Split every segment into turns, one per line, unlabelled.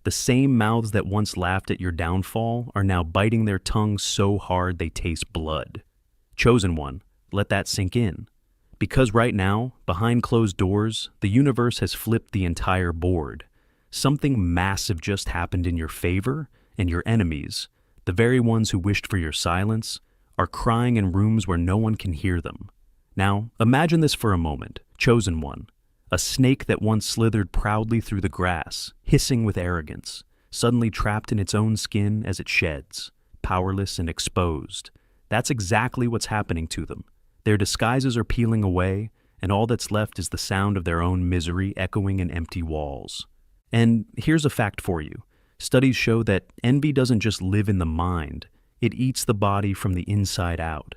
The same mouths that once laughed at your downfall are now biting their tongues so hard they taste blood. Chosen One, let that sink in. Because right now, behind closed doors, the universe has flipped the entire board. Something massive just happened in your favor, and your enemies, the very ones who wished for your silence, are crying in rooms where no one can hear them. Now, imagine this for a moment, Chosen One. A snake that once slithered proudly through the grass, hissing with arrogance, suddenly trapped in its own skin as it sheds, powerless and exposed. That's exactly what's happening to them. Their disguises are peeling away, and all that's left is the sound of their own misery echoing in empty walls. And here's a fact for you. Studies show that envy doesn't just live in the mind, it eats the body from the inside out.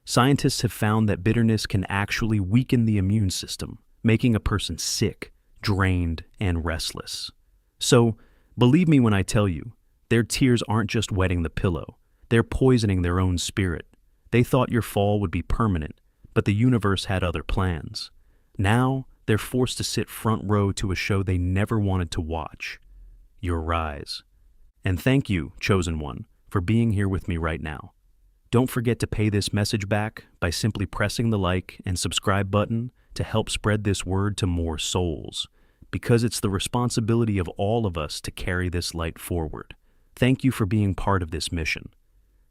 Scientists have found that bitterness can actually weaken the immune system, making a person sick, drained, and restless. So, believe me when I tell you, their tears aren't just wetting the pillow, they're poisoning their own spirit. They thought your fall would be permanent, but the universe had other plans. Now, they're forced to sit front row to a show they never wanted to watch, your rise. And thank you, Chosen One, for being here with me right now. Don't forget to pay this message back by simply pressing the like and subscribe button to help spread this word to more souls, because it's the responsibility of all of us to carry this light forward. Thank you for being part of this mission.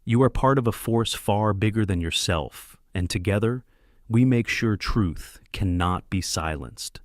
You are part of a force far bigger than yourself, and together, we make sure truth cannot be silenced.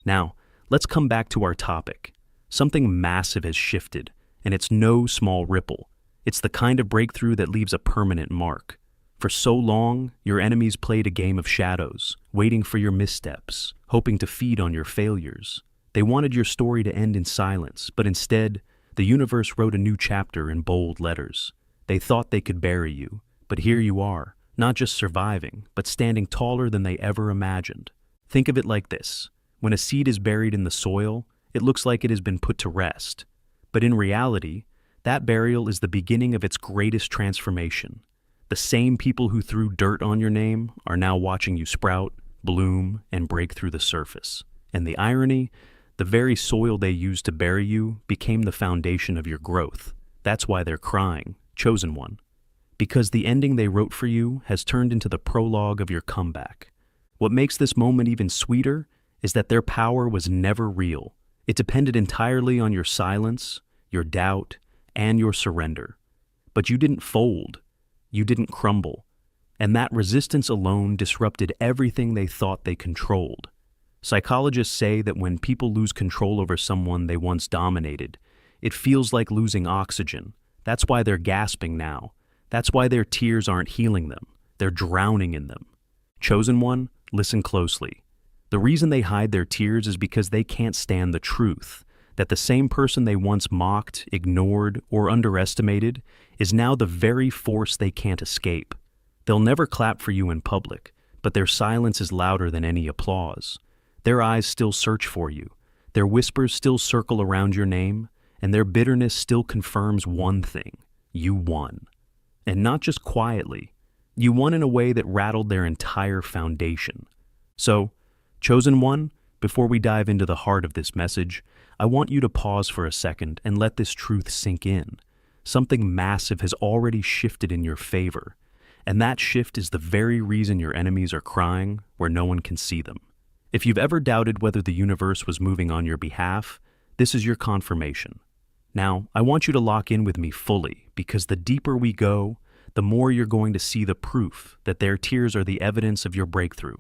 Now, let's come back to our topic. Something massive has shifted, and it's no small ripple. It's the kind of breakthrough that leaves a permanent mark. For so long, your enemies played a game of shadows, waiting for your missteps, hoping to feed on your failures. They wanted your story to end in silence, but instead, the universe wrote a new chapter in bold letters. They thought they could bury you, but here you are, not just surviving, but standing taller than they ever imagined. Think of it like this. When a seed is buried in the soil, it looks like it has been put to rest. But in reality, that burial is the beginning of its greatest transformation. The same people who threw dirt on your name are now watching you sprout, bloom, and break through the surface. And the irony, the very soil they used to bury you became the foundation of your growth. That's why they're crying, Chosen One. Because the ending they wrote for you has turned into the prologue of your comeback. What makes this moment even sweeter is that their power was never real. It depended entirely on your silence, your doubt, and your surrender. But you didn't fold. You didn't crumble, and that resistance alone disrupted everything they thought they controlled. Psychologists say that when people lose control over someone they once dominated, it feels like losing oxygen. That's why they're gasping now. That's why their tears aren't healing them. They're drowning in them. Chosen One, listen closely. The reason they hide their tears is because they can't stand the truth, that the same person they once mocked, ignored, or underestimated is now the very force they can't escape. They'll never clap for you in public, but their silence is louder than any applause. Their eyes still search for you, their whispers still circle around your name, and their bitterness still confirms one thing: you won. And not just quietly, you won in a way that rattled their entire foundation. So, Chosen One, before we dive into the heart of this message, I want you to pause for a second and let this truth sink in. Something massive has already shifted in your favor, and that shift is the very reason your enemies are crying where no one can see them. If you've ever doubted whether the universe was moving on your behalf, this is your confirmation. Now, I want you to lock in with me fully, because the deeper we go, the more you're going to see the proof that their tears are the evidence of your breakthrough.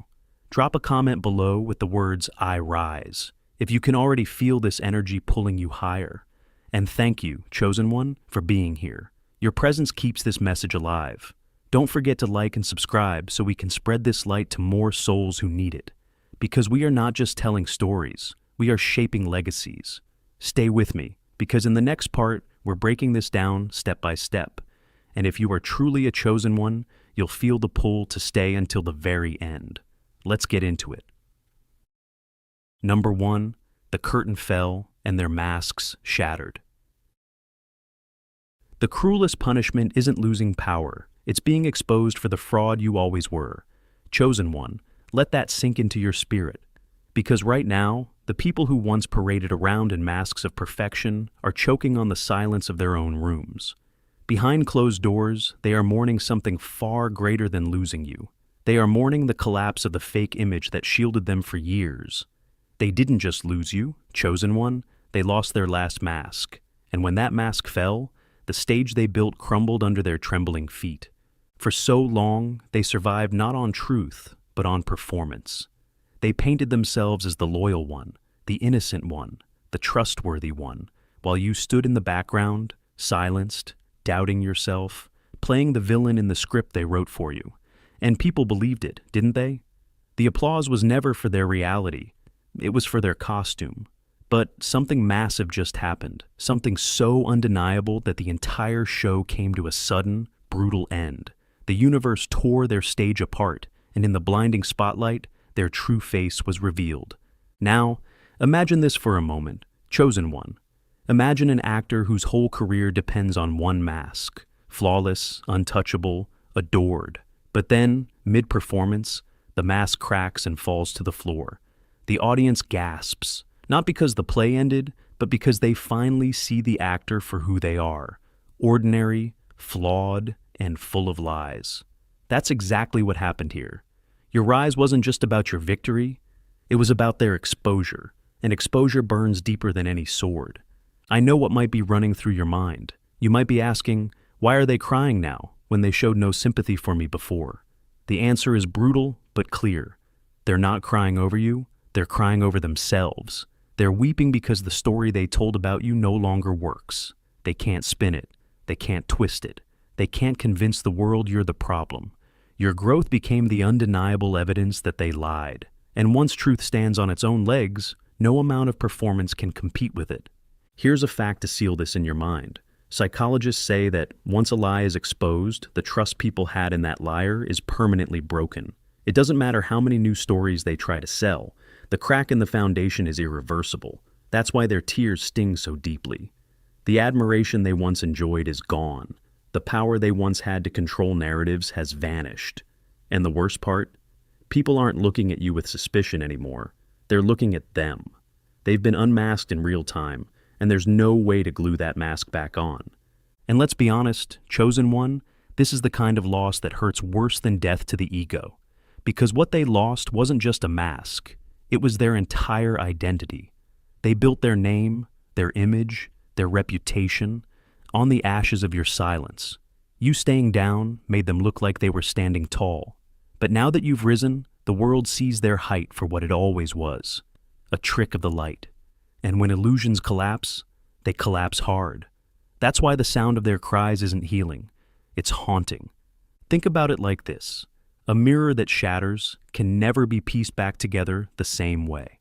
Drop a comment below with the words, "I rise," if you can already feel this energy pulling you higher. And thank you, Chosen One, for being here. Your presence keeps this message alive. Don't forget to like and subscribe so we can spread this light to more souls who need it. Because we are not just telling stories, we are shaping legacies. Stay with me, because in the next part, we're breaking this down step by step. And if you are truly a chosen one, you'll feel the pull to stay until the very end. Let's get into it. Number 1, the curtain fell and their masks shattered. The cruelest punishment isn't losing power, it's being exposed for the fraud you always were. Chosen one, let that sink into your spirit. Because right now, the people who once paraded around in masks of perfection are choking on the silence of their own rooms. Behind closed doors, they are mourning something far greater than losing you. They are mourning the collapse of the fake image that shielded them for years. They didn't just lose you, chosen one, they lost their last mask. And when that mask fell, the stage they built crumbled under their trembling feet. For so long, they survived not on truth, but on performance. They painted themselves as the loyal one, the innocent one, the trustworthy one, while you stood in the background, silenced, doubting yourself, playing the villain in the script they wrote for you. And people believed it, didn't they? The applause was never for their reality. It was for their costume. But something massive just happened, something so undeniable that the entire show came to a sudden, brutal end. The universe tore their stage apart, and in the blinding spotlight, their true face was revealed. Now, imagine this for a moment, chosen one. Imagine an actor whose whole career depends on one mask, flawless, untouchable, adored. But then, mid-performance, the mask cracks and falls to the floor. The audience gasps, not because the play ended, but because they finally see the actor for who they are, ordinary, flawed, and full of lies. That's exactly what happened here. Your rise wasn't just about your victory, it was about their exposure, and exposure burns deeper than any sword. I know what might be running through your mind. You might be asking, why are they crying now when they showed no sympathy for me before? The answer is brutal but clear. They're not crying over you, they're crying over themselves. They're weeping because the story they told about you no longer works. They can't spin it, they can't twist it, they can't convince the world you're the problem. Your growth became the undeniable evidence that they lied. And once truth stands on its own legs, no amount of performance can compete with it. Here's a fact to seal this in your mind. Psychologists say that once a lie is exposed, the trust people had in that liar is permanently broken. It doesn't matter how many new stories they try to sell. The crack in the foundation is irreversible. That's why their tears sting so deeply. The admiration they once enjoyed is gone. The power they once had to control narratives has vanished. And the worst part? People aren't looking at you with suspicion anymore. They're looking at them. They've been unmasked in real time, and there's no way to glue that mask back on. And let's be honest, chosen one, this is the kind of loss that hurts worse than death to the ego. Because what they lost wasn't just a mask. It was their entire identity. They built their name, their image, their reputation, on the ashes of your silence. You staying down made them look like they were standing tall. But now that you've risen, the world sees their height for what it always was, a trick of the light. And when illusions collapse, they collapse hard. That's why the sound of their cries isn't healing. It's haunting. Think about it like this. A mirror that shatters can never be pieced back together the same way.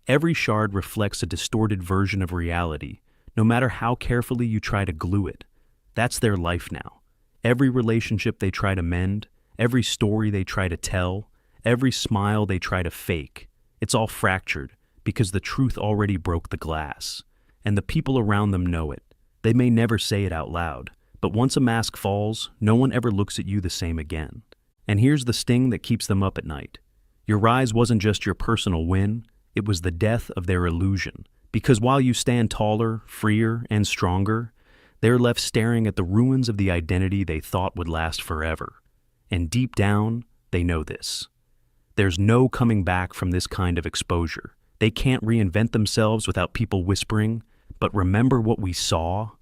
Every shard reflects a distorted version of reality, no matter how carefully you try to glue it. That's their life now. Every relationship they try to mend, every story they try to tell, every smile they try to fake, it's all fractured because the truth already broke the glass. And the people around them know it. They may never say it out loud, but once a mask falls, no one ever looks at you the same again. And here's the sting that keeps them up at night. Your rise wasn't just your personal win, it was the death of their illusion. Because while you stand taller, freer, and stronger, they're left staring at the ruins of the identity they thought would last forever. And deep down, they know this. There's no coming back from this kind of exposure. They can't reinvent themselves without people whispering, "But remember what we saw?"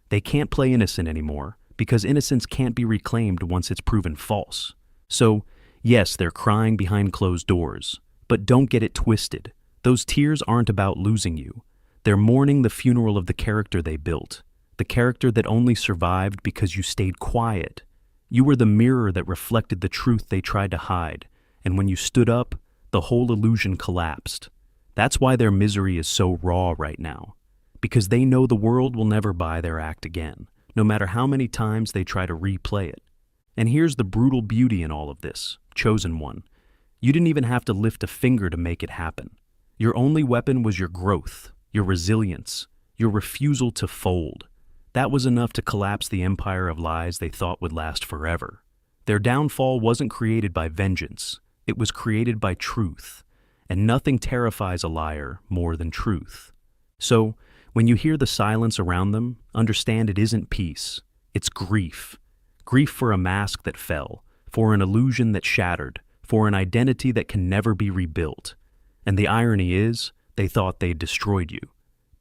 They can't play innocent anymore, because innocence can't be reclaimed once it's proven false. So, yes, they're crying behind closed doors, but don't get it twisted. Those tears aren't about losing you. They're mourning the funeral of the character they built, the character that only survived because you stayed quiet. You were the mirror that reflected the truth they tried to hide, and when you stood up, the whole illusion collapsed. That's why their misery is so raw right now, because they know the world will never buy their act again, no matter how many times they try to replay it. And here's the brutal beauty in all of this, chosen one. You didn't even have to lift a finger to make it happen. Your only weapon was your growth, your resilience, your refusal to fold. That was enough to collapse the empire of lies they thought would last forever. Their downfall wasn't created by vengeance. It was created by truth. and nothing terrifies a liar more than truth. So, when you hear the silence around them, understand it isn't peace, it's grief. Grief for a mask that fell, for an illusion that shattered, for an identity that can never be rebuilt. And the irony is, they thought they'd destroyed you.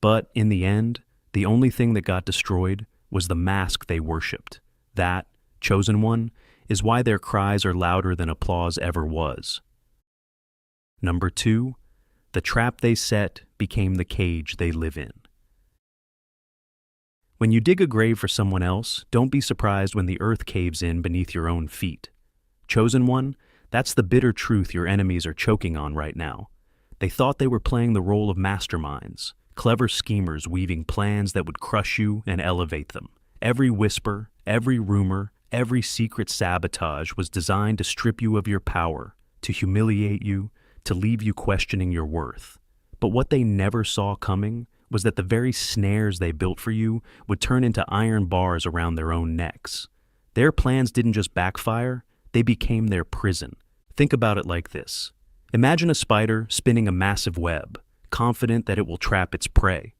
But in the end, the only thing that got destroyed was the mask they worshipped. That, chosen one, is why their cries are louder than applause ever was. Number 2, the trap they set became the cage they live in. When you dig a grave for someone else, don't be surprised when the earth caves in beneath your own feet. Chosen one, that's the bitter truth your enemies are choking on right now. They thought they were playing the role of masterminds, clever schemers weaving plans that would crush you and elevate them. Every whisper, every rumor, every secret sabotage was designed to strip you of your power, to humiliate you, to leave you questioning your worth. But what they never saw coming was that the very snares they built for you would turn into iron bars around their own necks. Their plans didn't just backfire, they became their prison. Think about it like this. Imagine a spider spinning a massive web, confident that it will trap its prey.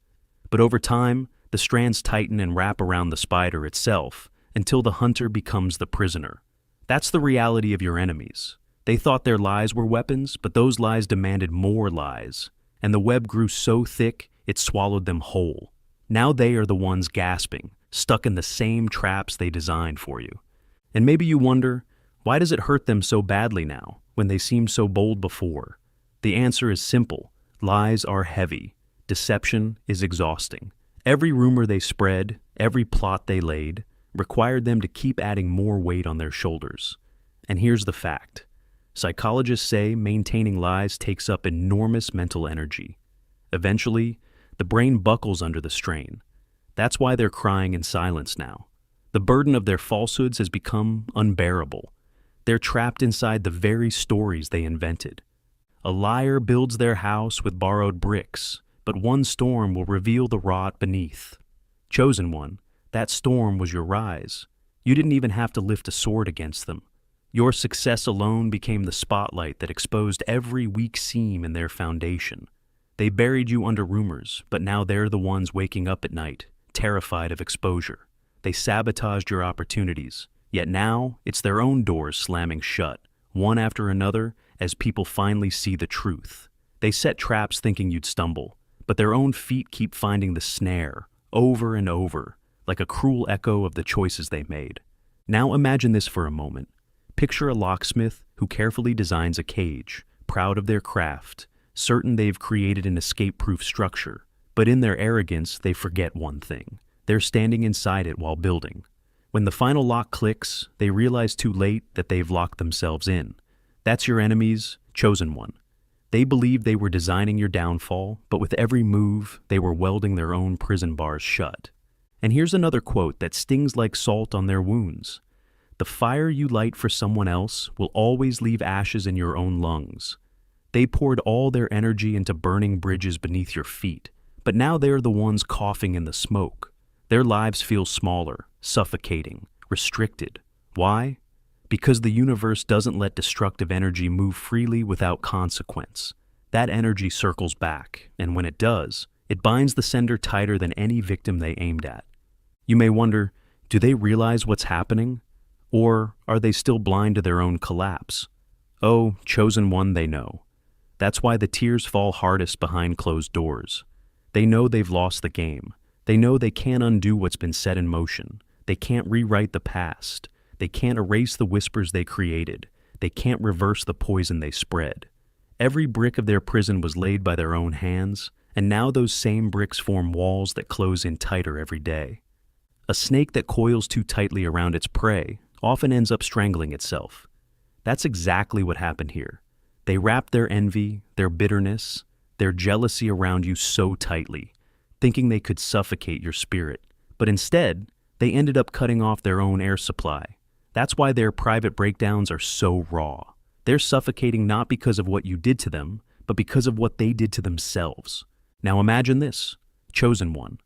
But over time, the strands tighten and wrap around the spider itself until the hunter becomes the prisoner. That's the reality of your enemies. They thought their lies were weapons, but those lies demanded more lies, and the web grew so thick it swallowed them whole. Now they are the ones gasping, stuck in the same traps they designed for you. And maybe you wonder, why does it hurt them so badly now, when they seemed so bold before? The answer is simple. Lies are heavy. Deception is exhausting. Every rumor they spread, every plot they laid, required them to keep adding more weight on their shoulders. And here's the fact. Psychologists say maintaining lies takes up enormous mental energy. Eventually, the brain buckles under the strain. That's why they're crying in silence now. The burden of their falsehoods has become unbearable. They're trapped inside the very stories they invented. A liar builds their house with borrowed bricks, but one storm will reveal the rot beneath. Chosen one, that storm was your rise. You didn't even have to lift a sword against them. Your success alone became the spotlight that exposed every weak seam in their foundation. They buried you under rumors, but now they're the ones waking up at night, terrified of exposure. They sabotaged your opportunities, yet now it's their own doors slamming shut, one after another, as people finally see the truth. They set traps thinking you'd stumble, but their own feet keep finding the snare, over and over, like a cruel echo of the choices they made. Now imagine this for a moment. Picture a locksmith who carefully designs a cage, proud of their craft, certain they've created an escape-proof structure. But in their arrogance, they forget one thing. They're standing inside it while building. When the final lock clicks, they realize too late that they've locked themselves in. That's your enemy's chosen one. They believed they were designing your downfall, but with every move, they were welding their own prison bars shut. And here's another quote that stings like salt on their wounds. The fire you light for someone else will always leave ashes in your own lungs. They poured all their energy into burning bridges beneath your feet, but now they're the ones coughing in the smoke. Their lives feel smaller, suffocating, restricted. Why? Because the universe doesn't let destructive energy move freely without consequence. That energy circles back, and when it does, it binds the sender tighter than any victim they aimed at. You may wonder, do they realize what's happening? Or are they still blind to their own collapse? Oh, chosen one, they know. That's why the tears fall hardest behind closed doors. They know they've lost the game. They know they can't undo what's been set in motion. They can't rewrite the past. They can't erase the whispers they created. They can't reverse the poison they spread. Every brick of their prison was laid by their own hands, and now those same bricks form walls that close in tighter every day. A snake that coils too tightly around its prey often ends up strangling itself. That's exactly what happened here. They wrapped their envy, their bitterness, their jealousy around you so tightly, thinking they could suffocate your spirit. But instead, they ended up cutting off their own air supply. That's why their private breakdowns are so raw. They're suffocating not because of what you did to them, but because of what they did to themselves. Now imagine this, chosen one.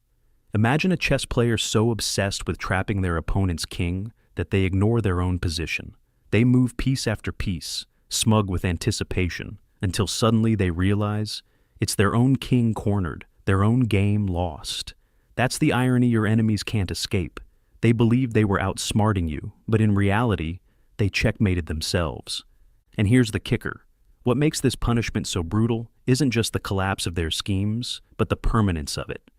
Imagine a chess player so obsessed with trapping their opponent's king that they ignore their own position. They move piece after piece, smug with anticipation, until suddenly they realize it's their own king cornered, their own game lost. That's the irony your enemies can't escape. They believed they were outsmarting you, but in reality, they checkmated themselves. And here's the kicker. What makes this punishment so brutal isn't just the collapse of their schemes, but the permanence of it.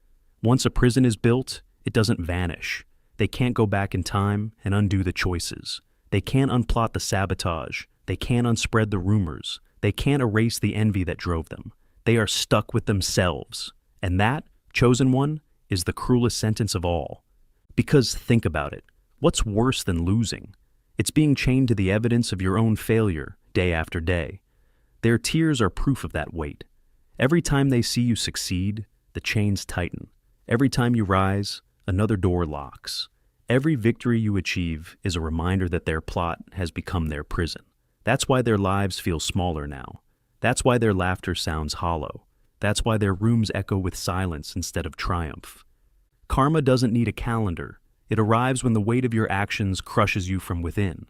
Once a prison is built, it doesn't vanish. They can't go back in time and undo the choices. They can't unplot the sabotage. They can't unspread the rumors. They can't erase the envy that drove them. They are stuck with themselves. And that, chosen one, is the cruelest sentence of all. Because think about it. What's worse than losing? It's being chained to the evidence of your own failure, day after day. Their tears are proof of that weight. Every time they see you succeed, the chains tighten. Every time you rise, another door locks. Every victory you achieve is a reminder that their plot has become their prison. That's why their lives feel smaller now. That's why their laughter sounds hollow. That's why their rooms echo with silence instead of triumph. Karma doesn't need a calendar. It arrives when the weight of your actions crushes you from within.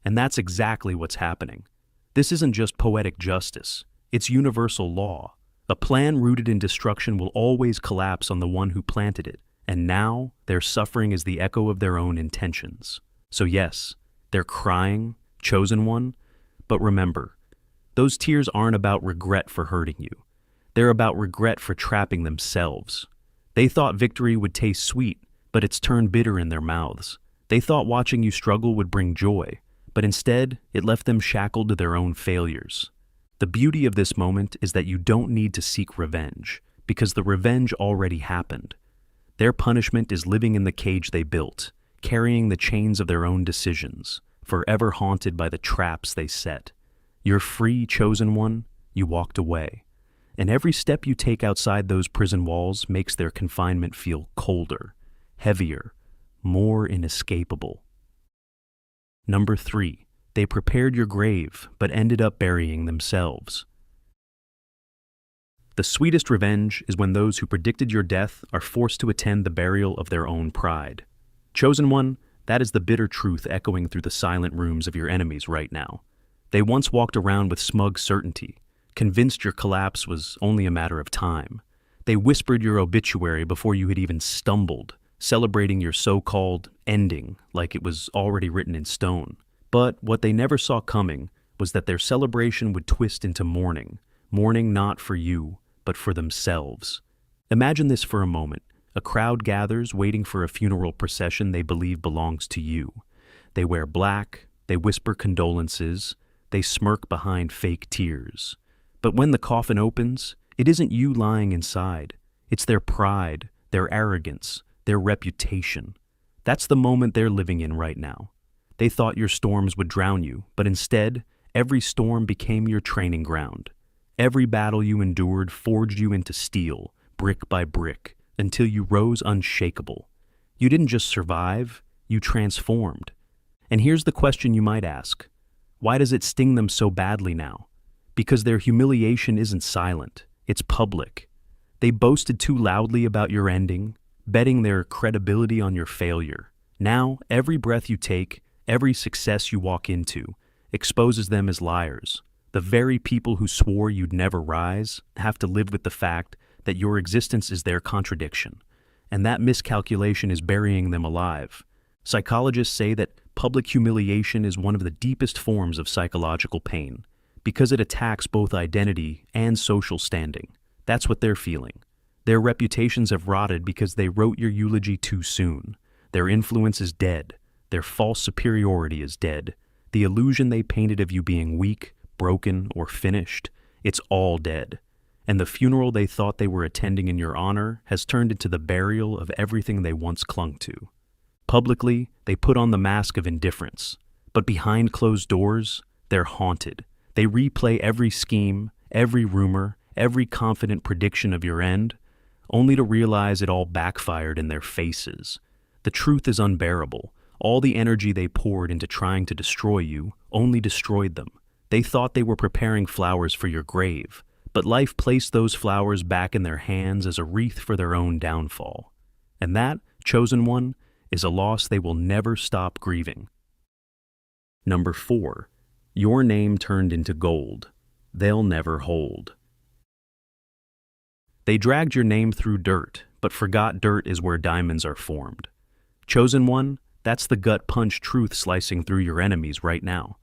And that's exactly what's happening. This isn't just poetic justice. It's universal law. A plan rooted in destruction will always collapse on the one who planted it. And now, their suffering is the echo of their own intentions. So yes, they're crying, chosen one, but remember, those tears aren't about regret for hurting you. They're about regret for trapping themselves. They thought victory would taste sweet, but it's turned bitter in their mouths. They thought watching you struggle would bring joy, but instead, it left them shackled to their own failures. The beauty of this moment is that you don't need to seek revenge, because the revenge already happened. Their punishment is living in the cage they built, carrying the chains of their own decisions, forever haunted by the traps they set. You're free, chosen one. You walked away. And every step you take outside those prison walls makes their confinement feel colder, heavier, more inescapable. Number 3. They prepared your grave, but ended up burying themselves. The sweetest revenge is when those who predicted your death are forced to attend the burial of their own pride. Chosen one, that is the bitter truth echoing through the silent rooms of your enemies right now. They once walked around with smug certainty, convinced your collapse was only a matter of time. They whispered your obituary before you had even stumbled, celebrating your so-called ending like it was already written in stone. But what they never saw coming was that their celebration would twist into mourning, mourning not for you, but for themselves. Imagine this for a moment. A crowd gathers waiting for a funeral procession they believe belongs to you. They wear black, they whisper condolences, they smirk behind fake tears. But when the coffin opens, it isn't you lying inside. It's their pride, their arrogance, their reputation. That's the moment they're living in right now. They thought your storms would drown you, but instead, every storm became your training ground. Every battle you endured forged you into steel, brick by brick, until you rose unshakable. You didn't just survive, you transformed. And here's the question you might ask. Why does it sting them so badly now? Because their humiliation isn't silent, it's public. They boasted too loudly about your ending, betting their credibility on your failure. Now, every breath you take, every success you walk into, exposes them as liars. The very people who swore you'd never rise have to live with the fact that your existence is their contradiction, and that miscalculation is burying them alive. Psychologists say that public humiliation is one of the deepest forms of psychological pain, because it attacks both identity and social standing. That's what they're feeling. Their reputations have rotted because they wrote your eulogy too soon. Their influence is dead. Their false superiority is dead. The illusion they painted of you being weak, broken, or finished, it's all dead. And the funeral they thought they were attending in your honor has turned into the burial of everything they once clung to. Publicly, they put on the mask of indifference, but behind closed doors, they're haunted. They replay every scheme, every rumor, every confident prediction of your end, only to realize it all backfired in their faces. The truth is unbearable. All the energy they poured into trying to destroy you only destroyed them. They thought they were preparing flowers for your grave, but life placed those flowers back in their hands as a wreath for their own downfall. And that, chosen one, is a loss they will never stop grieving. Number 4. Your name turned into gold. they'll never hold. They dragged your name through dirt, but forgot dirt is where diamonds are formed. Chosen one, that's the gut punch truth slicing through your enemies right now.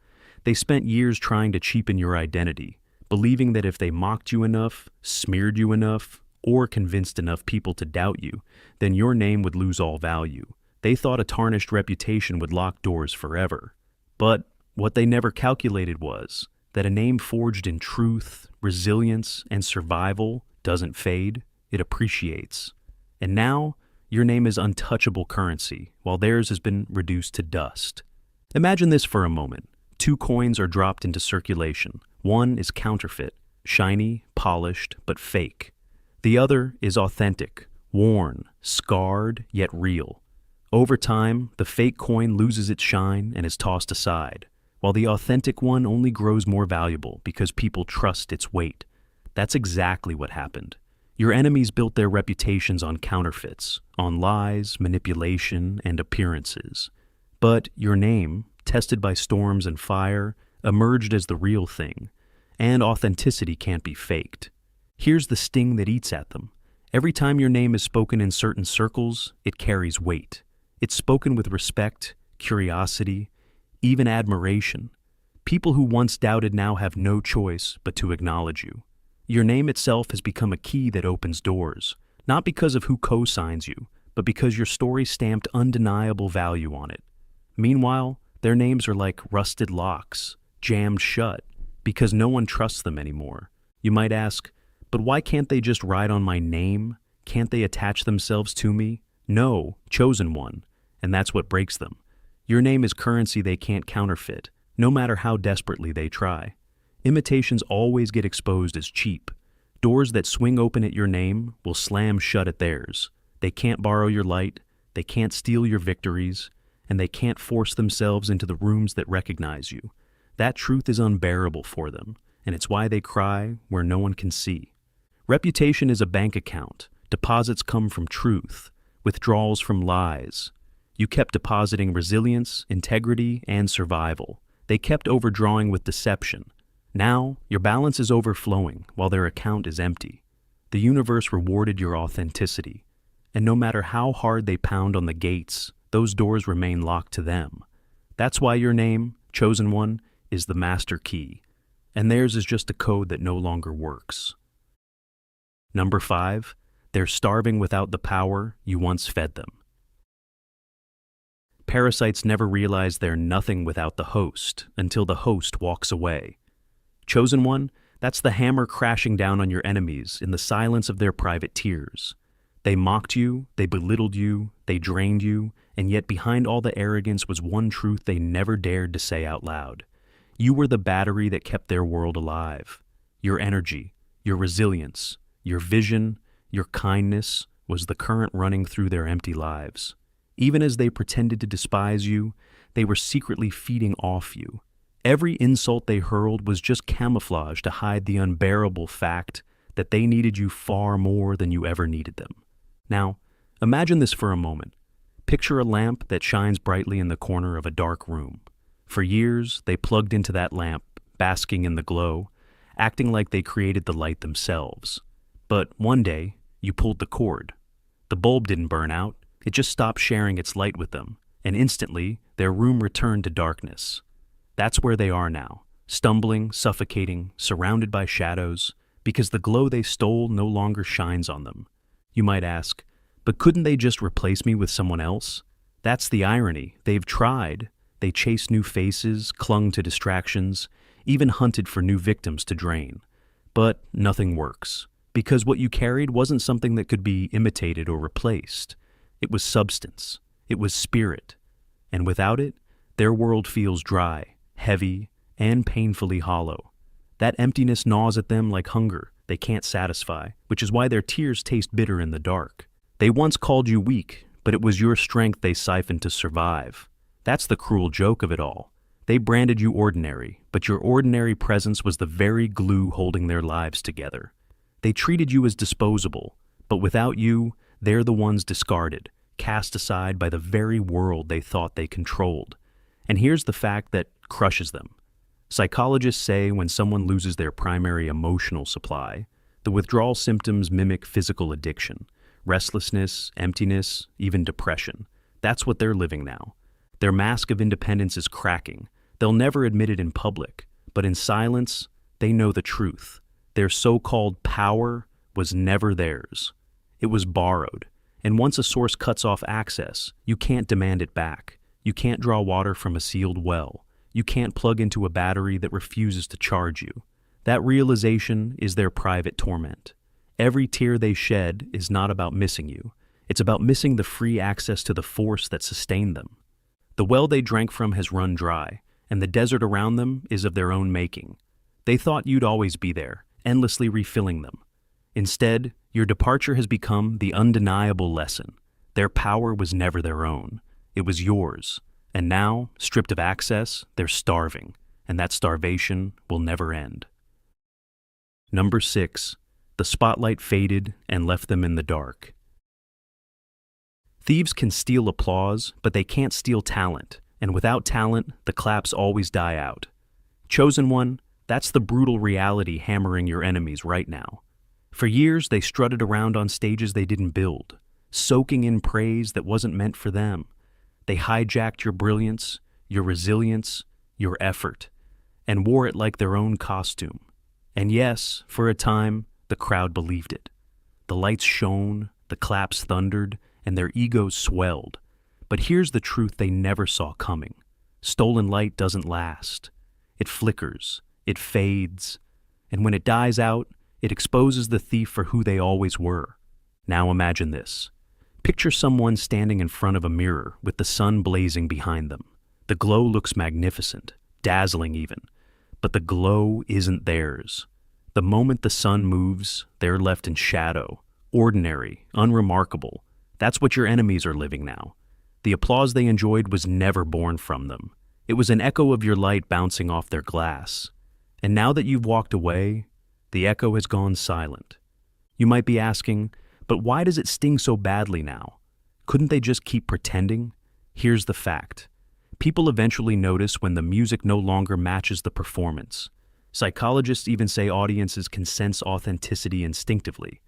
They spent years trying to cheapen your identity, believing that if they mocked you enough, smeared you enough, or convinced enough people to doubt you, then your name would lose all value. They thought a tarnished reputation would lock doors forever. But what they never calculated was that a name forged in truth, resilience, and survival doesn't fade, it appreciates. And now, your name is untouchable currency, while theirs has been reduced to dust. Imagine this for a moment. 2 coins are dropped into circulation. One is counterfeit, shiny, polished, but fake. The other is authentic, worn, scarred, yet real. Over time, the fake coin loses its shine and is tossed aside, while the authentic one only grows more valuable because people trust its weight. That's exactly what happened. Your enemies built their reputations on counterfeits, on lies, manipulation, and appearances. But your name, tested by storms and fire, emerged as the real thing, and authenticity can't be faked. Here's the sting that eats at them. Every time your name is spoken in certain circles, it carries weight. It's spoken with respect, curiosity, even admiration. People who once doubted now have no choice but to acknowledge you. Your name itself has become a key that opens doors, not because of who co-signs you, but because your story stamped undeniable value on it. Meanwhile, their names are like rusted locks, jammed shut, because no one trusts them anymore. You might ask, but why can't they just ride on my name? Can't they attach themselves to me? No, chosen one, and that's what breaks them. Your name is currency they can't counterfeit, no matter how desperately they try. Imitations always get exposed as cheap. Doors that swing open at your name will slam shut at theirs. They can't borrow your light, they can't steal your victories, and they can't force themselves into the rooms that recognize you. That truth is unbearable for them, and it's why they cry where no one can see. Reputation is a bank account. Deposits come from truth, withdrawals from lies. You kept depositing resilience, integrity, and survival. They kept overdrawing with deception. Now, your balance is overflowing while their account is empty. The universe rewarded your authenticity, and no matter how hard they pound on the gates, those doors remain locked to them. That's why your name, chosen one, is the master key, and theirs is just a code that no longer works. Number 5, they're starving without the power you once fed them. Parasites never realize they're nothing without the host until the host walks away. Chosen one, that's the hammer crashing down on your enemies in the silence of their private tears. They mocked you, they belittled you, they drained you, and yet behind all the arrogance was one truth they never dared to say out loud. You were the battery that kept their world alive. Your energy, your resilience, your vision, your kindness was the current running through their empty lives. Even as they pretended to despise you, they were secretly feeding off you. Every insult they hurled was just camouflage to hide the unbearable fact that they needed you far more than you ever needed them. Now, imagine this for a moment. Picture a lamp that shines brightly in the corner of a dark room. For years, they plugged into that lamp, basking in the glow, acting like they created the light themselves. But one day, you pulled the cord. The bulb didn't burn out, it just stopped sharing its light with them, and instantly, their room returned to darkness. That's where they are now, stumbling, suffocating, surrounded by shadows, because the glow they stole no longer shines on them. You might ask, but couldn't they just replace me with someone else? That's the irony. They've tried. They chased new faces, clung to distractions, even hunted for new victims to drain. But nothing works, because what you carried wasn't something that could be imitated or replaced. It was substance. It was spirit. And without it, their world feels dry, heavy, and painfully hollow. That emptiness gnaws at them like hunger they can't satisfy, which is why their tears taste bitter in the dark. They once called you weak, but it was your strength they siphoned to survive. That's the cruel joke of it all. They branded you ordinary, but your ordinary presence was the very glue holding their lives together. They treated you as disposable, but without you, they're the ones discarded, cast aside by the very world they thought they controlled. And here's the fact that crushes them. Psychologists say when someone loses their primary emotional supply, the withdrawal symptoms mimic physical addiction, restlessness, emptiness, even depression. That's what they're living now. Their mask of independence is cracking. They'll never admit it in public, but in silence, they know the truth. Their so-called power was never theirs. It was borrowed. And once a source cuts off access, you can't demand it back. You can't draw water from a sealed well. You can't plug into a battery that refuses to charge you. That realization is their private torment. Every tear they shed is not about missing you. It's about missing the free access to the force that sustained them. The well they drank from has run dry, and the desert around them is of their own making. They thought you'd always be there, endlessly refilling them. Instead, your departure has become the undeniable lesson. Their power was never their own. It was yours. And now, stripped of access, they're starving, and that starvation will never end. Number 6. The spotlight faded and left them in the dark. Thieves can steal applause, but they can't steal talent, and without talent, the claps always die out. Chosen one, that's the brutal reality hammering your enemies right now. For years, they strutted around on stages they didn't build, soaking in praise that wasn't meant for them. They hijacked your brilliance, your resilience, your effort, and wore it like their own costume. And yes, for a time, the crowd believed it. The lights shone, the claps thundered, and their egos swelled. But here's the truth they never saw coming. Stolen light doesn't last. It flickers, it fades, and when it dies out, it exposes the thief for who they always were. Now imagine this. Picture someone standing in front of a mirror with the sun blazing behind them. The glow looks magnificent, dazzling even, but the glow isn't theirs. The moment the sun moves, they're left in shadow, ordinary, unremarkable. That's what your enemies are living now. The applause they enjoyed was never born from them. It was an echo of your light bouncing off their glass. And now that you've walked away, the echo has gone silent. You might be asking, but why does it sting so badly now? Couldn't they just keep pretending? Here's the fact. People eventually notice when the music no longer matches the performance. Psychologists even say audiences can sense authenticity instinctively.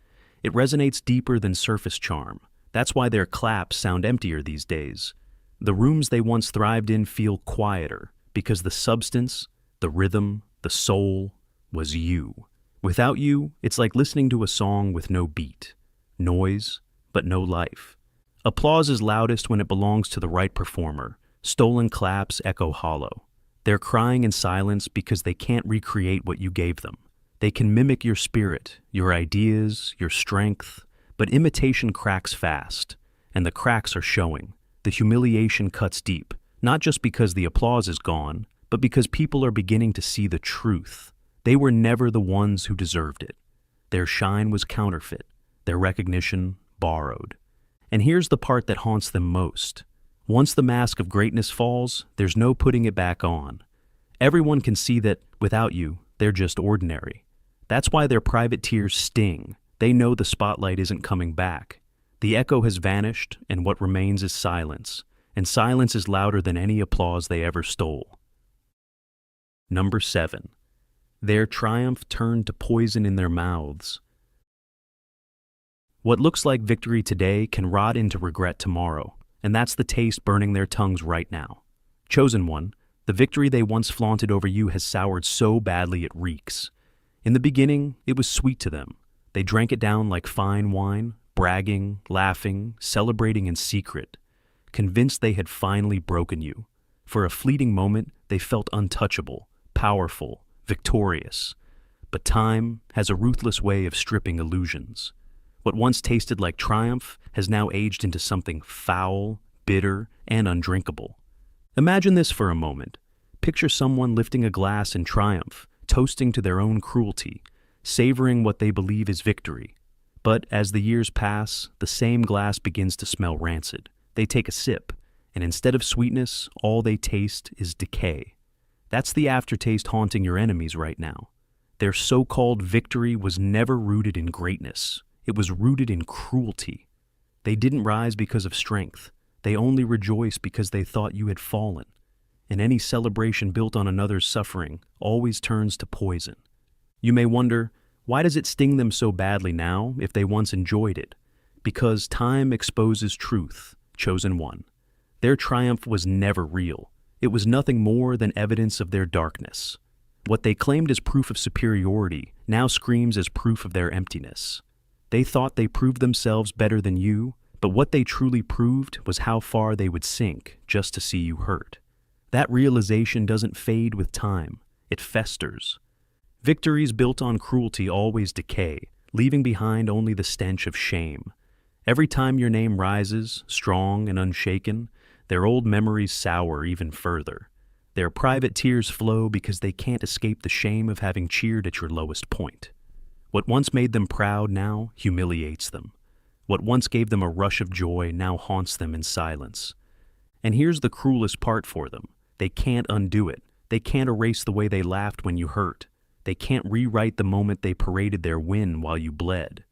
It resonates deeper than surface charm. That's why their claps sound emptier these days. The rooms they once thrived in feel quieter, because the substance, the rhythm, the soul, was you. Without you, it's like listening to a song with no beat. Noise, but no life. Applause is loudest when it belongs to the right performer. Stolen claps echo hollow. They're crying in silence because they can't recreate what you gave them. They can mimic your spirit, your ideas, your strength, but imitation cracks fast, and the cracks are showing. The humiliation cuts deep, not just because the applause is gone, but because people are beginning to see the truth. They were never the ones who deserved it. Their shine was counterfeit, their recognition borrowed. And here's the part that haunts them most. Once the mask of greatness falls, there's no putting it back on. Everyone can see that, without you, they're just ordinary. That's why their private tears sting. They know the spotlight isn't coming back. The echo has vanished, and what remains is silence. And silence is louder than any applause they ever stole. Number 7. Their triumph turned to poison in their mouths. What looks like victory today can rot into regret tomorrow, and that's the taste burning their tongues right now. Chosen one, the victory they once flaunted over you has soured so badly it reeks. In the beginning, it was sweet to them. They drank it down like fine wine, bragging, laughing, celebrating in secret, convinced they had finally broken you. For a fleeting moment, they felt untouchable, powerful, victorious. But time has a ruthless way of stripping illusions. What once tasted like triumph has now aged into something foul, bitter, and undrinkable. Imagine this for a moment. Picture someone lifting a glass in triumph, toasting to their own cruelty, savoring what they believe is victory. But as the years pass, the same glass begins to smell rancid. They take a sip, and instead of sweetness, all they taste is decay. That's the aftertaste haunting your enemies right now. Their so-called victory was never rooted in greatness. It was rooted in cruelty. They didn't rise because of strength. They only rejoiced because they thought you had fallen. and any celebration built on another's suffering always turns to poison. You may wonder, why does it sting them so badly now if they once enjoyed it? Because time exposes truth, chosen one. Their triumph was never real. It was nothing more than evidence of their darkness. What they claimed as proof of superiority now screams as proof of their emptiness. They thought they proved themselves better than you, but what they truly proved was how far they would sink just to see you hurt. That realization doesn't fade with time, it festers. Victories built on cruelty always decay, leaving behind only the stench of shame. Every time your name rises, strong and unshaken, their old memories sour even further. Their private tears flow because they can't escape the shame of having cheered at your lowest point. What once made them proud now humiliates them. What once gave them a rush of joy now haunts them in silence. And here's the cruelest part for them. They can't undo it. They can't erase the way they laughed when you hurt. They can't rewrite the moment they paraded their win while you bled.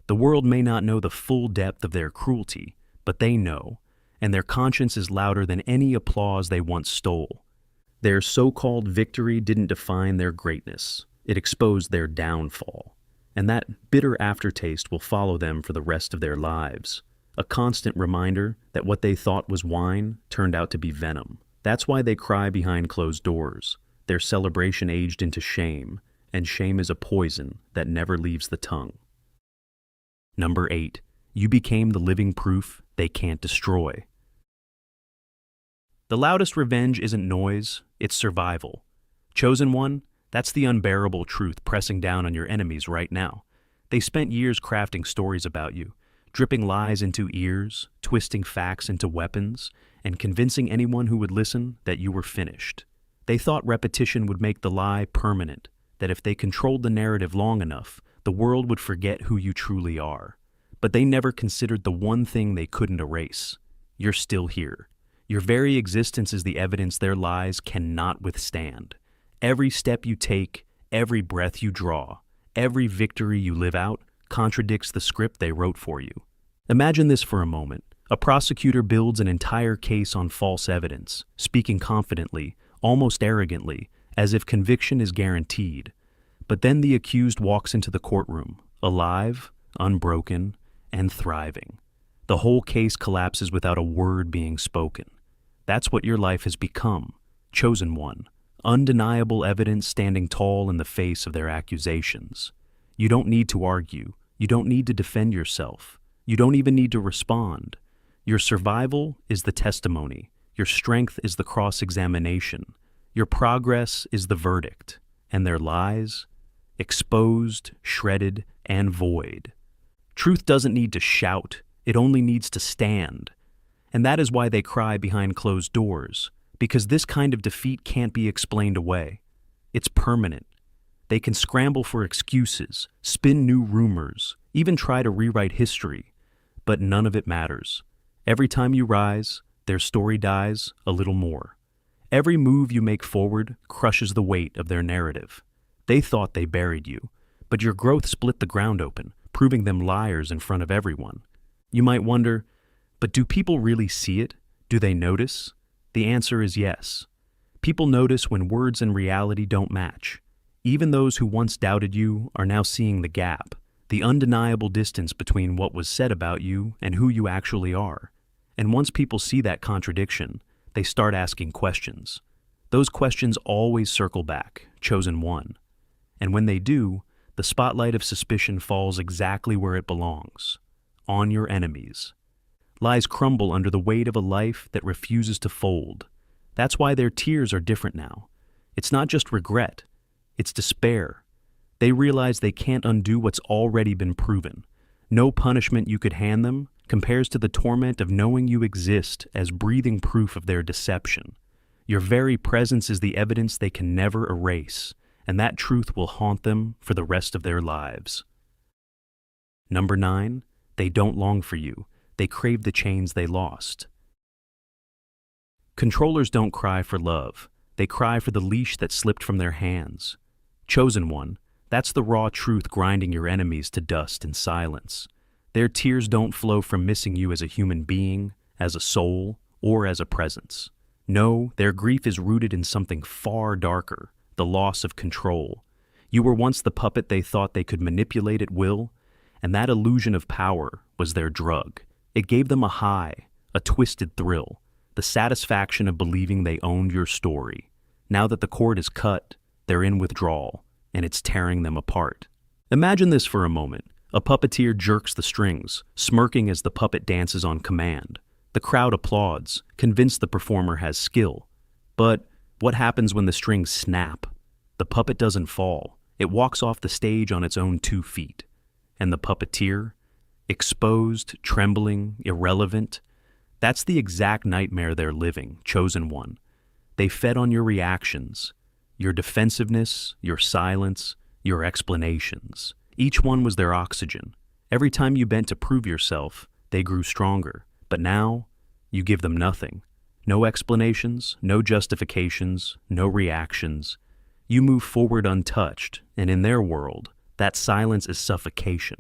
The world may not know the full depth of their cruelty, but they know, and their conscience is louder than any applause they once stole. Their so-called victory didn't define their greatness. It exposed their downfall. And that bitter aftertaste will follow them for the rest of their lives. A constant reminder that what they thought was wine turned out to be venom. That's why they cry behind closed doors. Their celebration aged into shame, and shame is a poison that never leaves the tongue. Number 8. You became the living proof they can't destroy. The loudest revenge isn't noise, it's survival. Chosen one, that's the unbearable truth pressing down on your enemies right now. They spent years crafting stories about you, dripping lies into ears, twisting facts into weapons, and convincing anyone who would listen that you were finished. They thought repetition would make the lie permanent, that if they controlled the narrative long enough, the world would forget who you truly are. But they never considered the one thing they couldn't erase. You're still here. Your very existence is the evidence their lies cannot withstand. Every step you take, every breath you draw, every victory you live out contradicts the script they wrote for you. Imagine this for a moment. A prosecutor builds an entire case on false evidence, speaking confidently, almost arrogantly, as if conviction is guaranteed. But then the accused walks into the courtroom, alive, unbroken, and thriving. The whole case collapses without a word being spoken. That's what your life has become, chosen one. Undeniable evidence standing tall in the face of their accusations. You don't need to argue. You don't need to defend yourself. You don't even need to respond. Your survival is the testimony. Your strength is the cross-examination. Your progress is the verdict. And their lies? Exposed, shredded, and void. Truth doesn't need to shout. It only needs to stand. And that is why they cry behind closed doors. Because this kind of defeat can't be explained away. It's permanent. They can scramble for excuses, spin new rumors, even try to rewrite history. But none of it matters. Every time you rise, their story dies a little more. Every move you make forward crushes the weight of their narrative. They thought they buried you, but your growth split the ground open, proving them liars in front of everyone. You might wonder, but do people really see it? Do they notice? The answer is yes. People notice when words and reality don't match. Even those who once doubted you are now seeing the gap, the undeniable distance between what was said about you and who you actually are. And once people see that contradiction, they start asking questions. Those questions always circle back, chosen one. And when they do, the spotlight of suspicion falls exactly where it belongs, on your enemies. Lies crumble under the weight of a life that refuses to fold. That's why their tears are different now. It's not just regret, it's despair. They realize they can't undo what's already been proven. No punishment you could hand them compares to the torment of knowing you exist as breathing proof of their deception. Your very presence is the evidence they can never erase, and that truth will haunt them for the rest of their lives. Number 9, they don't long for you. They crave the chains they lost. Controllers don't cry for love. They cry for the leash that slipped from their hands. Chosen one, that's the raw truth grinding your enemies to dust in silence. Their tears don't flow from missing you as a human being, as a soul, or as a presence. No, their grief is rooted in something far darker, the loss of control. You were once the puppet they thought they could manipulate at will, and that illusion of power was their drug. It gave them a high, a twisted thrill, the satisfaction of believing they owned your story. Now that the cord is cut, they're in withdrawal, and it's tearing them apart. Imagine this for a moment. A puppeteer jerks the strings, smirking as the puppet dances on command. The crowd applauds, convinced the performer has skill. But what happens when the strings snap? The puppet doesn't fall. It walks off the stage on its own 2 feet. And the puppeteer? Exposed, trembling, irrelevant. That's the exact nightmare they're living, chosen one. They fed on your reactions, your defensiveness, your silence, your explanations. Each one was their oxygen. Every time you bent to prove yourself, they grew stronger. But now, you give them nothing. No explanations, no justifications, no reactions. You move forward untouched, and in their world, that silence is suffocation.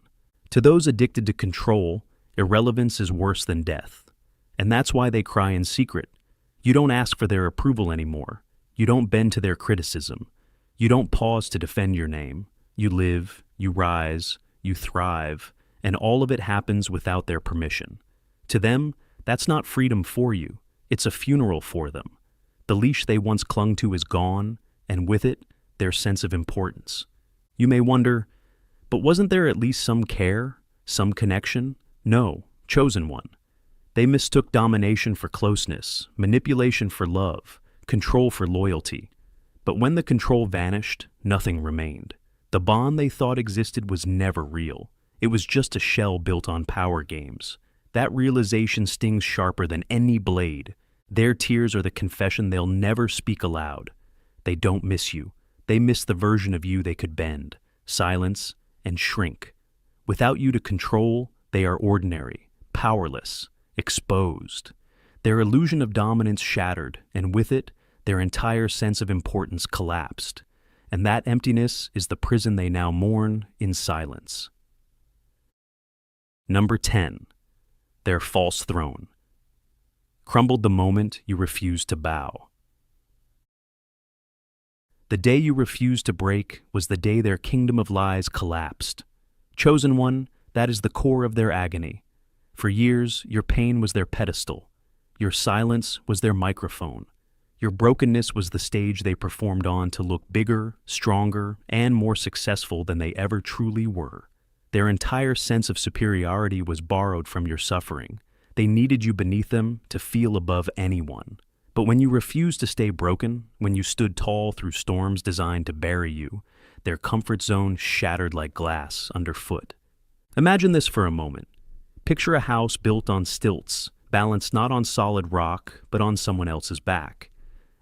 To those addicted to control, irrelevance is worse than death. And that's why they cry in secret. You don't ask for their approval anymore. You don't bend to their criticism. You don't pause to defend your name. You live, you rise, you thrive, and all of it happens without their permission. To them, that's not freedom for you. It's a funeral for them. The leash they once clung to is gone, and with it, their sense of importance. You may wonder, but wasn't there at least some care, some connection? No, chosen one. They mistook domination for closeness, manipulation for love, control for loyalty. But when the control vanished, nothing remained. The bond they thought existed was never real. It was just a shell built on power games. That realization stings sharper than any blade. Their tears are the confession they'll never speak aloud. They don't miss you. They miss the version of you they could bend, silence, and shrink. Without you to control, they are ordinary, powerless, exposed. Their illusion of dominance shattered, and with it, their entire sense of importance collapsed. And that emptiness is the prison they now mourn in silence. Number 10. Their false throne. Crumbled the moment you refused to bow. The day you refused to break was the day their kingdom of lies collapsed. Chosen one, that is the core of their agony. For years, your pain was their pedestal. Your silence was their microphone. Your brokenness was the stage they performed on to look bigger, stronger, and more successful than they ever truly were. Their entire sense of superiority was borrowed from your suffering. They needed you beneath them to feel above anyone. But when you refused to stay broken, when you stood tall through storms designed to bury you, their comfort zone shattered like glass underfoot. Imagine this for a moment. Picture a house built on stilts, balanced not on solid rock, but on someone else's back.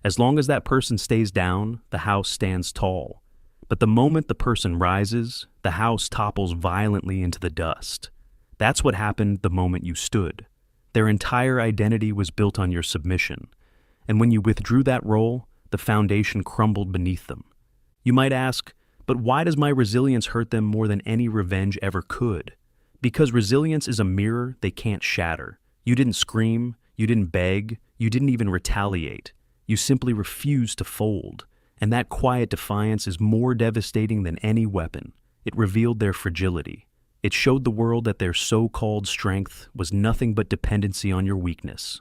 As long as that person stays down, the house stands tall. But the moment the person rises, the house topples violently into the dust. That's what happened the moment you stood. Their entire identity was built on your submission. And when you withdrew that role, the foundation crumbled beneath them. You might ask, but why does my resilience hurt them more than any revenge ever could? Because resilience is a mirror they can't shatter. You didn't scream, you didn't beg, you didn't even retaliate. You simply refused to fold. And that quiet defiance is more devastating than any weapon. It revealed their fragility. It showed the world that their so-called strength was nothing but dependency on your weakness.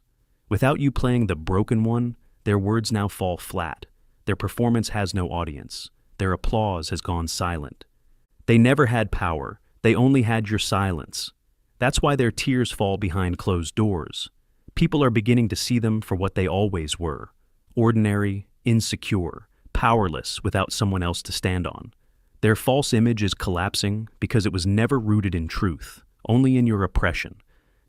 Without you playing the broken one, their words now fall flat. Their performance has no audience. Their applause has gone silent. They never had power. They only had your silence. That's why their tears fall behind closed doors. People are beginning to see them for what they always were. Ordinary, insecure, powerless without someone else to stand on. Their false image is collapsing because it was never rooted in truth, only in your oppression.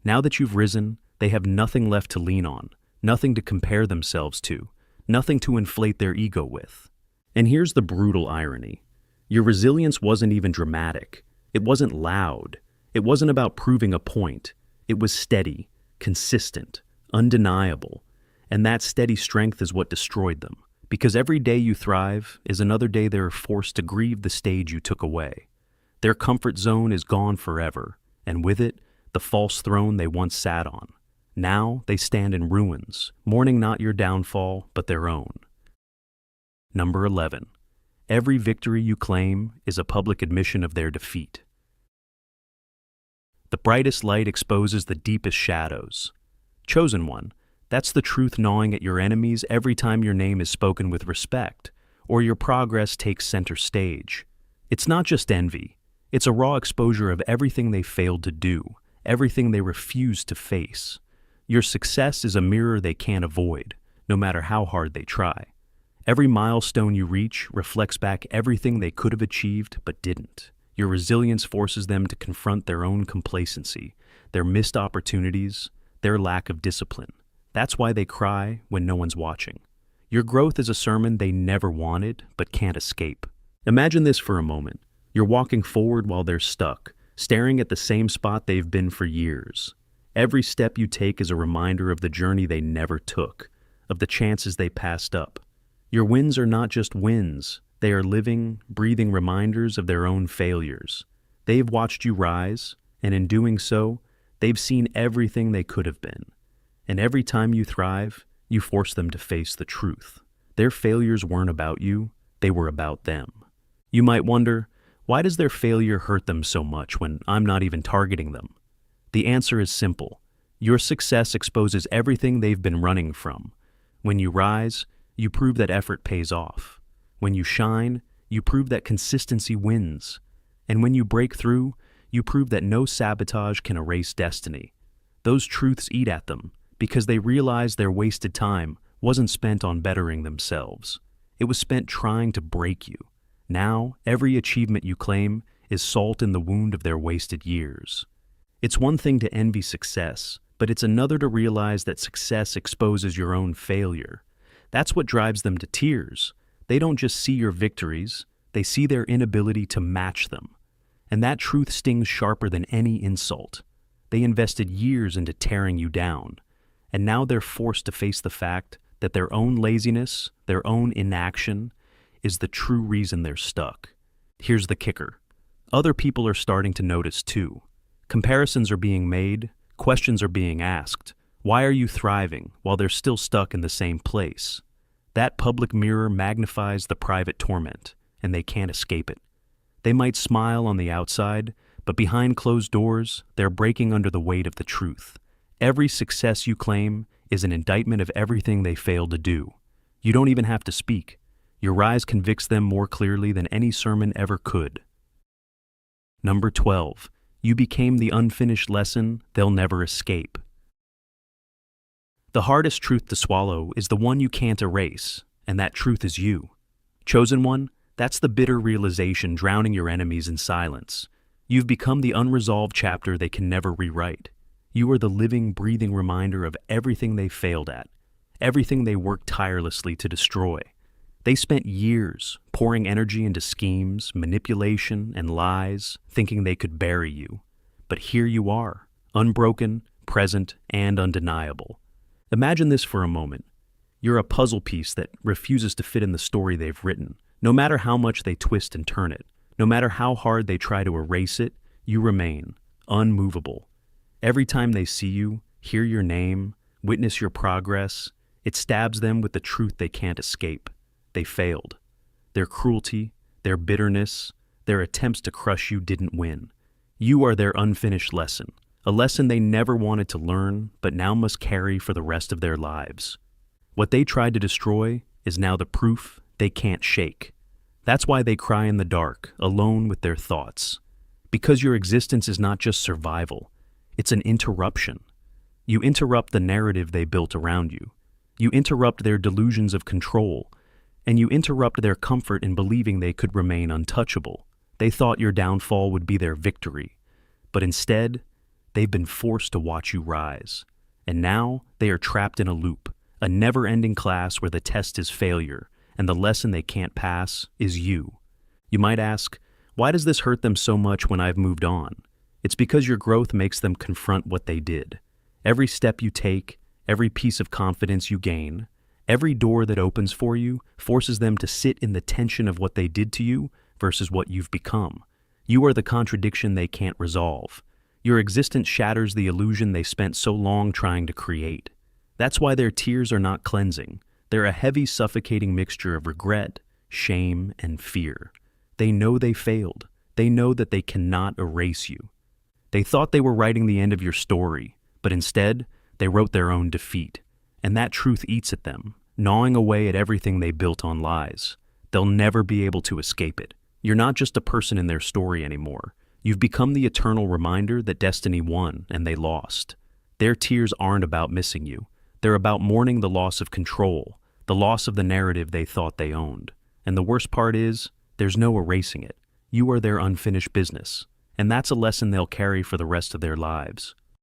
Now that you've risen, they have nothing left to lean on, nothing to compare themselves to, nothing to inflate their ego with. And here's the brutal irony. Your resilience wasn't even dramatic. It wasn't loud. It wasn't about proving a point. It was steady, consistent, undeniable. And that steady strength is what destroyed them. Because every day you thrive is another day they're forced to grieve the stage you took away. Their comfort zone is gone forever, and with it, the false throne they once sat on. Now they stand in ruins, mourning not your downfall, but their own. Number 11. Every victory you claim is a public admission of their defeat. The brightest light exposes the deepest shadows. Chosen one, that's the truth gnawing at your enemies every time your name is spoken with respect, or your progress takes center stage. It's not just envy. It's a raw exposure of everything they failed to do, everything they refused to face. Your success is a mirror they can't avoid, no matter how hard they try. Every milestone you reach reflects back everything they could have achieved but didn't. Your resilience forces them to confront their own complacency, their missed opportunities, their lack of discipline. That's why they cry when no one's watching. Your growth is a sermon they never wanted but can't escape. Imagine this for a moment. You're walking forward while they're stuck, staring at the same spot they've been for years. Every step you take is a reminder of the journey they never took, of the chances they passed up. Your wins are not just wins. They are living, breathing reminders of their own failures. They've watched you rise, and in doing so, they've seen everything they could have been. And every time you thrive, you force them to face the truth. Their failures weren't about you, they were about them. You might wonder, why does their failure hurt them so much when I'm not even targeting them? The answer is simple. Your success exposes everything they've been running from. When you rise, you prove that effort pays off. When you shine, you prove that consistency wins. And when you break through, you prove that no sabotage can erase destiny. Those truths eat at them because they realize their wasted time wasn't spent on bettering themselves. It was spent trying to break you. Now, every achievement you claim is salt in the wound of their wasted years. It's one thing to envy success, but it's another to realize that success exposes your own failure. That's what drives them to tears. They don't just see your victories, they see their inability to match them. And that truth stings sharper than any insult. They invested years into tearing you down, and now they're forced to face the fact that their own laziness, their own inaction, is the true reason they're stuck. Here's the kicker. Other people are starting to notice too. Comparisons are being made, questions are being asked. Why are you thriving while they're still stuck in the same place? That public mirror magnifies the private torment, and they can't escape it. They might smile on the outside, but behind closed doors, they're breaking under the weight of the truth. Every success you claim is an indictment of everything they failed to do. You don't even have to speak. Your rise convicts them more clearly than any sermon ever could. Number 12. You became the unfinished lesson they'll never escape. The hardest truth to swallow is the one you can't erase, and that truth is you. Chosen one, that's the bitter realization drowning your enemies in silence. You've become the unresolved chapter they can never rewrite. You are the living, breathing reminder of everything they failed at, everything they worked tirelessly to destroy. They spent years pouring energy into schemes, manipulation, and lies, thinking they could bury you. But here you are, unbroken, present, and undeniable. Imagine this for a moment. You're a puzzle piece that refuses to fit in the story they've written. No matter how much they twist and turn it, no matter how hard they try to erase it, you remain unmovable. Every time they see you, hear your name, witness your progress, it stabs them with the truth they can't escape. They failed. Their cruelty, their bitterness, their attempts to crush you didn't win. You are their unfinished lesson, a lesson they never wanted to learn, but now must carry for the rest of their lives. What they tried to destroy is now the proof they can't shake. That's why they cry in the dark, alone with their thoughts. Because your existence is not just survival, it's an interruption. You interrupt the narrative they built around you. You interrupt their delusions of control, and you interrupt their comfort in believing they could remain untouchable. They thought your downfall would be their victory, but instead, they've been forced to watch you rise. And now, they are trapped in a loop, a never-ending class where the test is failure, and the lesson they can't pass is you. You might ask, why does this hurt them so much when I've moved on? It's because your growth makes them confront what they did. Every step you take, every piece of confidence you gain, every door that opens for you forces them to sit in the tension of what they did to you versus what you've become. You are the contradiction they can't resolve. Your existence shatters the illusion they spent so long trying to create. That's why their tears are not cleansing. They're a heavy, suffocating mixture of regret, shame, and fear. They know they failed. They know that they cannot erase you. They thought they were writing the end of your story, but instead, they wrote their own defeat. And that truth eats at them, gnawing away at everything they built on lies. They'll never be able to escape it. You're not just a person in their story anymore. You've become the eternal reminder that destiny won and they lost. Their tears aren't about missing you. They're about mourning the loss of control, the loss of the narrative they thought they owned. And the worst part is, there's no erasing it. You are their unfinished business. And that's a lesson they'll carry for the rest of their lives.